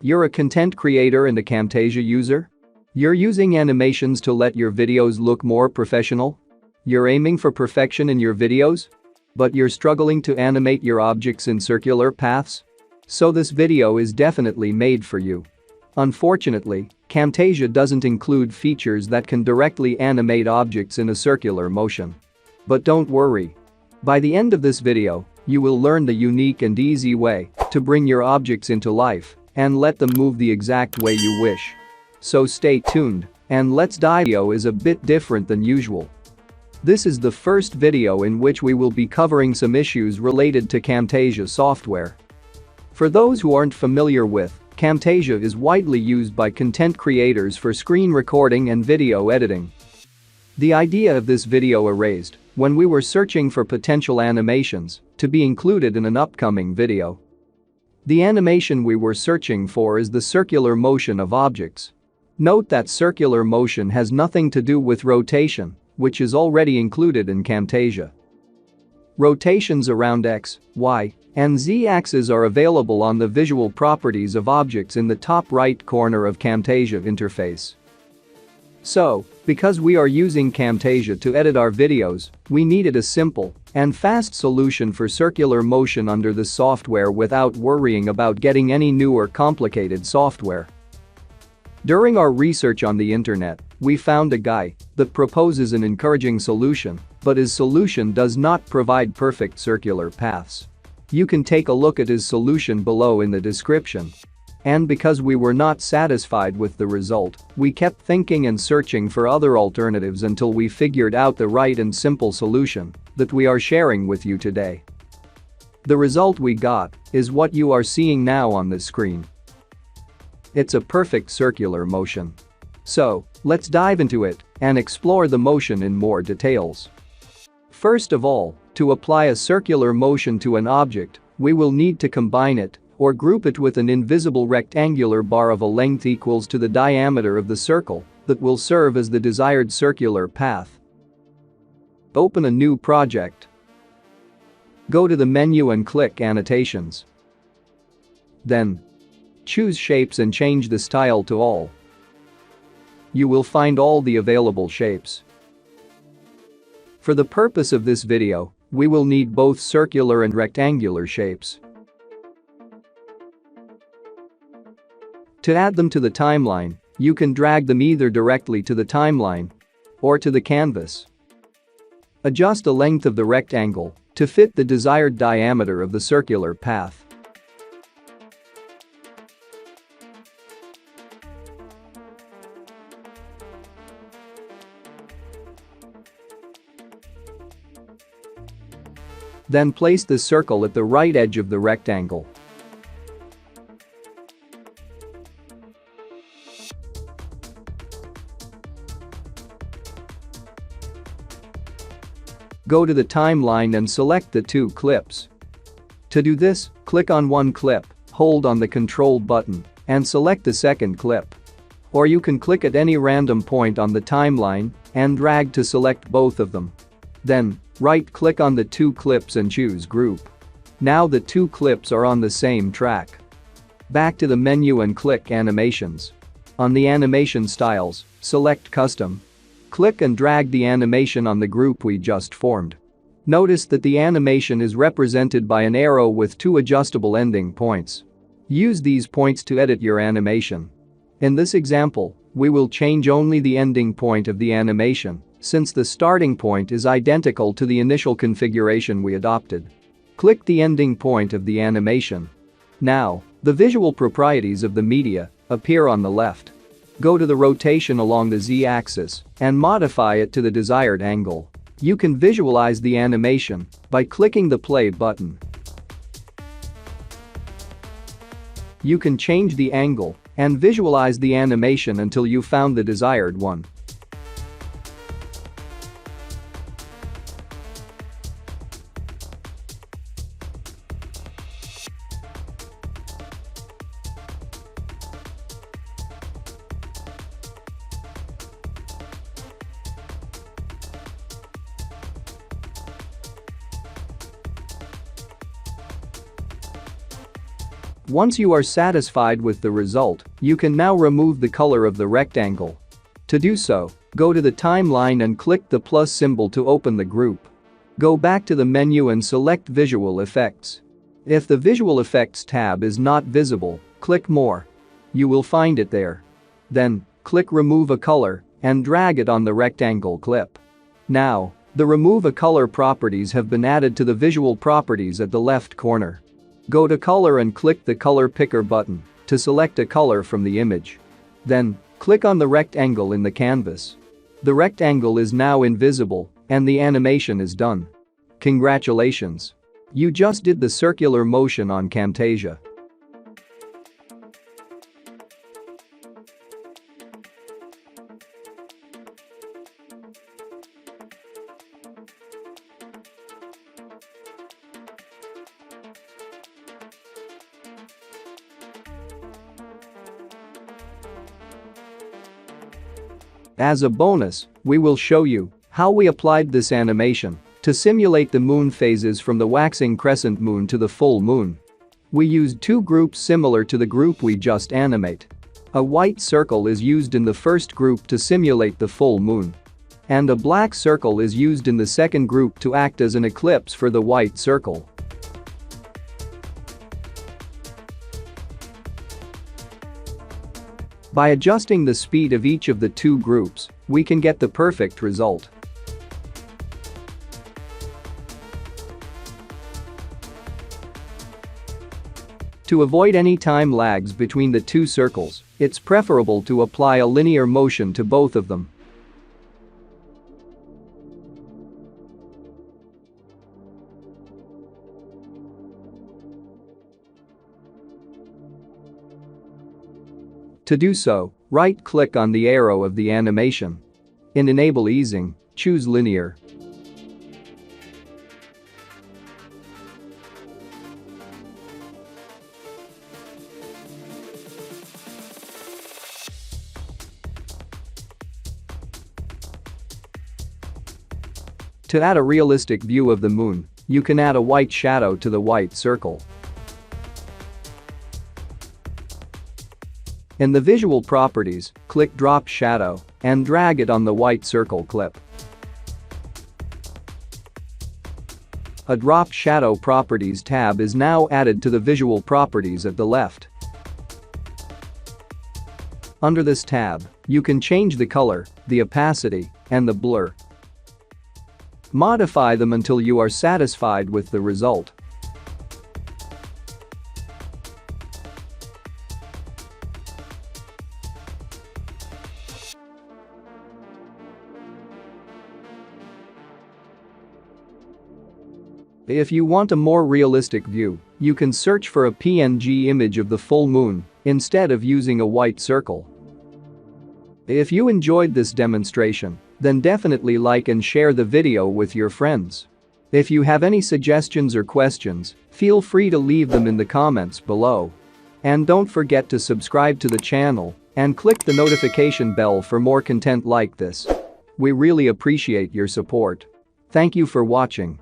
You're a content creator and a Camtasia user? You're using animations to let your videos look more professional? You're aiming for perfection in your videos? But you're struggling to animate your objects in circular paths? So this video is definitely made for you. Unfortunately, Camtasia doesn't include features that can directly animate objects in a circular motion. But don't worry. By the end of this video, you will learn the unique and easy way to bring your objects into life and let them move the exact way you wish. So stay tuned and let's dive. Video is a bit different than usual. This is the first video in which we will be covering some issues related to Camtasia software. For those who aren't familiar with, Camtasia is widely used by content creators for screen recording and video editing. The idea of this video arose when we were searching for potential animations to be included in an upcoming video. The animation we were searching for is the circular motion of objects. Note that circular motion has nothing to do with rotation, which is already included in Camtasia. Rotations around X, Y, and Z axes are available on the visual properties of objects in the top right corner of Camtasia interface. So, because we are using Camtasia to edit our videos, we needed a simple and fast solution for circular motion under the software without worrying about getting any new or complicated software. During our research on the internet, we found a guy that proposes an encouraging solution, but his solution does not provide perfect circular paths. You can take a look at his solution below in the description. And because we were not satisfied with the result, we kept thinking and searching for other alternatives until we figured out the right and simple solution that we are sharing with you today. The result we got is what you are seeing now on the screen. It's a perfect circular motion. So, let's dive into it and explore the motion in more details. First of all, to apply a circular motion to an object, we will need to combine it or group it with an invisible rectangular bar of a length equals to the diameter of the circle that will serve as the desired circular path. Open a new project. Go to the menu and click Annotations. Then, choose Shapes and change the style to All. You will find all the available shapes. For the purpose of this video, we will need both circular and rectangular shapes. To add them to the timeline, you can drag them either directly to the timeline or to the canvas. Adjust the length of the rectangle to fit the desired diameter of the circular path. Then place the circle at the right edge of the rectangle. Go to the timeline and select the two clips. To do this, click on one clip, hold on the Control button, and select the second clip. Or you can click at any random point on the timeline and drag to select both of them. Then, right-click on the two clips and choose Group. Now the two clips are on the same track. Back to the menu and click Animations. On the animation styles, select Custom. Click and drag the animation on the group we just formed. Notice that the animation is represented by an arrow with two adjustable ending points. Use these points to edit your animation. In this example, we will change only the ending point of the animation, since the starting point is identical to the initial configuration we adopted. Click the ending point of the animation. Now, the visual properties of the media appear on the left. Go to the rotation along the Z-axis and modify it to the desired angle. You can visualize the animation by clicking the play button. You can change the angle and visualize the animation until you found the desired one. Once you are satisfied with the result, you can now remove the color of the rectangle. To do so, go to the timeline and click the plus symbol to open the group. Go back to the menu and select Visual Effects. If the Visual Effects tab is not visible, click More. You will find it there. Then, click Remove a Color and drag it on the rectangle clip. Now, the Remove a Color properties have been added to the visual properties at the left corner. Go to Color and click the Color Picker button to select a color from the image. Then, click on the rectangle in the canvas. The rectangle is now invisible and the animation is done. Congratulations! You just did the circular motion on Camtasia. As a bonus, we will show you how we applied this animation to simulate the moon phases from the waxing crescent moon to the full moon. We used two groups similar to the group we just animate. A white circle is used in the first group to simulate the full moon. And a black circle is used in the second group to act as an eclipse for the white circle. By adjusting the speed of each of the two groups, we can get the perfect result. To avoid any time lags between the two circles, it's preferable to apply a linear motion to both of them. To do so, right-click on the arrow of the animation. In Enable Easing, choose Linear. To add a realistic view of the moon, you can add a white shadow to the white circle. In the visual properties, click Drop Shadow and drag it on the white circle clip. A Drop Shadow Properties tab is now added to the visual properties at the left. Under this tab, you can change the color, the opacity, and the blur. Modify them until you are satisfied with the result. If you want a more realistic view, you can search for a PNG image of the full moon instead of using a white circle. If you enjoyed this demonstration, then definitely like and share the video with your friends. If you have any suggestions or questions, feel free to leave them in the comments below. And don't forget to subscribe to the channel and click the notification bell for more content like this. We really appreciate your support. Thank you for watching.